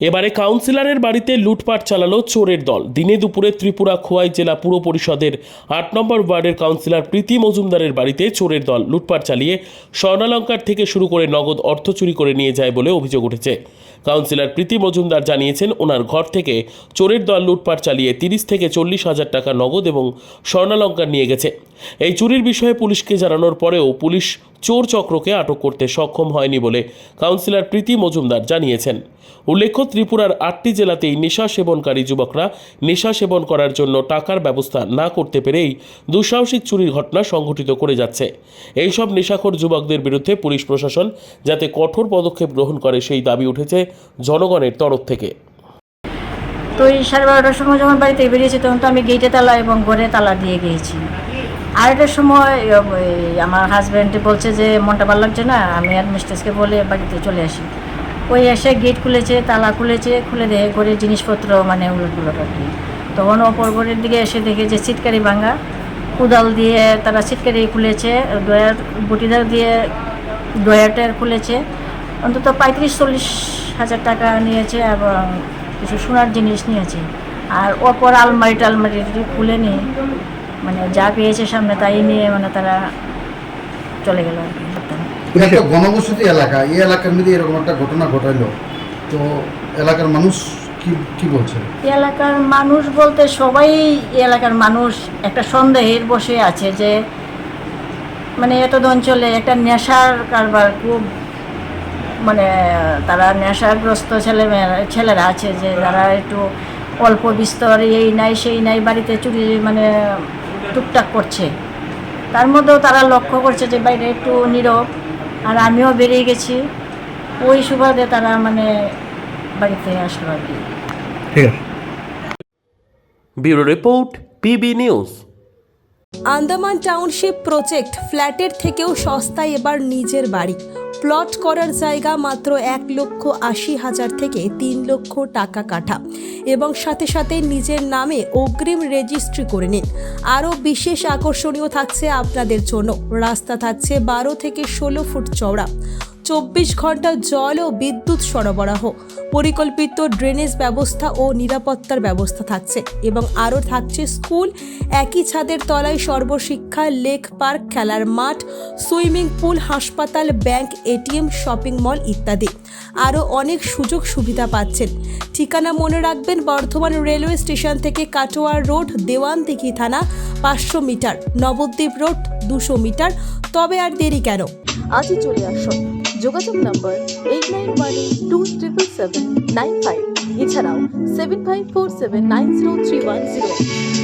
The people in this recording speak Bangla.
এবারে কাউন্সিলরের বাড়িতে লুটপাট চালালো চোরের দল। দিনে দুপুরে ত্রিপুরা খোয়াই জেলা পুর পরিষদের ৮ নম্বর ওয়ার্ডের কাউন্সিলর প্রীতি মজুমদারের বাড়িতে চোরের দল লুটপাট চালিয়ে স্বর্ণালঙ্কার থেকে শুরু করে নগদ অর্থ চুরি করে নিয়ে যায় বলে অভিযোগ উঠেছে। কাউন্সিলর প্রীতি মজুমদার জানিয়েছেন, ওনার ঘর থেকে চোরের দল লুটপাট চালিয়ে ৩০ থেকে ৪০ হাজার টাকা নগদ এবং স্বর্ণালঙ্কার নিয়ে গেছে। এই চুরির বিষয়ে পুলিশকে জানানোর পরেও পুলিশ চোর চক্রকে আটক করতে সক্ষম হয়নি বলে কাউন্সিলর প্রীতি মজুমদার জানিয়েছেন। উল্লেখ্য, ত্রিপুরার ৮টি জেলাতেই নেশা সেবনকারী যুবকরা নেশা সেবন করার জন্য টাকার ব্যবস্থা না করতে পেরেই দুঃসাহসিক চুরির ঘটনা সংঘটিত করে যাচ্ছে। এইসব নেশাখোর যুবকদের বিরুদ্ধে পুলিশ প্রশাসন যাতে কঠোর পদক্ষেপ গ্রহণ করে সেই দাবি উঠেছে জনগণের তরফ থেকে। তো এই 12:30টার সময় যখন বাড়িতে বেরিয়েছি তখন তো আমি গেটে তালা এবং ঘরে তালা দিয়ে গিয়েছি। আড়াইটার সময় আমার হাজব্যান্ড বলছে যে মনটা ভালো লাগছে না, আমি আর মিস্ট্রেসকে বলে বাড়িতে চলে আসি। ওই এসে গেট খুলেছে, তালা খুলেছে, খুলে দিয়ে ঘরের জিনিসপত্র মানে উলটপুলট আর কি। তখন অপর ঘরের দিকে এসে দেখে যে সিটকারি ভাঙা, কোদাল দিয়ে তারা সিটকারি খুলেছে, ডয়ার বটিদার দিয়ে ডয়ারটার খুলেছে। অন্তত 35-40 হাজার টাকা নিয়েছে এবং কিছু সোনার জিনিস নিয়েছে। আর অপর আলমারি খুলে নিয়ে মানে যা পেয়েছে সামনে তাই নিয়ে মানে তারা চলে গেল আর কি। একটা ঘনবসতি এলাকা, এই এলাকার মধ্যে এরকম একটা ঘটনা ঘটাইলো, তো এলাকার মানুষ কি বলছে? এলাকার মানুষ বলতে সবাই এলাকার মানুষ একটা সন্দেহের বসে আছে যে মানে এত অঞ্চলে একটা নেশার কারবার খুব মানে তারা নেশাগ্রস্ত ছেলেরা আছে যে যারা একটু অল্প বিস্তর এই নাই সেই নাই বাড়িতে চুরি মানে টুকটাক করছে। তার মধ্যেও তারা লক্ষ্য করছে যে বাইরে একটু নীরব, আর আমিও বেরিয়ে গেছি, ওই সুবাদে তারা মানে বাড়িতে আসলো আর কি। ঠিক আছে। Bureau report, PB news. Andaman township project ফ্ল্যাটের থেকেও সস্তায় এবার নিজের বাড়ি। প্লট করার জায়গা মাত্র 1,80,000 থেকে 3 লক্ষ টাকা কাঠা এবং সাথে সাথে নিজের নামে অগ্রিম রেজিস্ট্রি করে নিন। আরও বিশেষ আকর্ষণীয় থাকছে আপনাদের জন্য, রাস্তা থাকছে 12 থেকে 16 ফুট চওড়া, 24 ঘন্টা জল ও বিদ্যুৎ সরবরাহ, পরিকল্পিত ড্রেনেজ ব্যবস্থা ও নিরাপত্তার ব্যবস্থা থাকছে এবং আরও থাকছে স্কুল, একই ছাদের তলায় সর্বশিক্ষা, লেক পার্ক, খেলার মাঠ, সুইমিং পুল, হাসপাতাল, ব্যাংক, এটিএম, শপিং মল ইত্যাদি। আরও অনেক সুযোগ সুবিধা পাচ্ছেন। ঠিকানা মনে রাখবেন, বর্ধমান রেলওয়ে স্টেশন থেকে কাটোয়ার রোড, দেওয়ানদিঘি থানা 500 মিটার, নবদ্বীপ রোড 200 মিটার। তবে আর দেরি কেন, আজই চলে আসুন। যোগাযোগ নম্বর 8918277795, এছাড়াও 7547903108।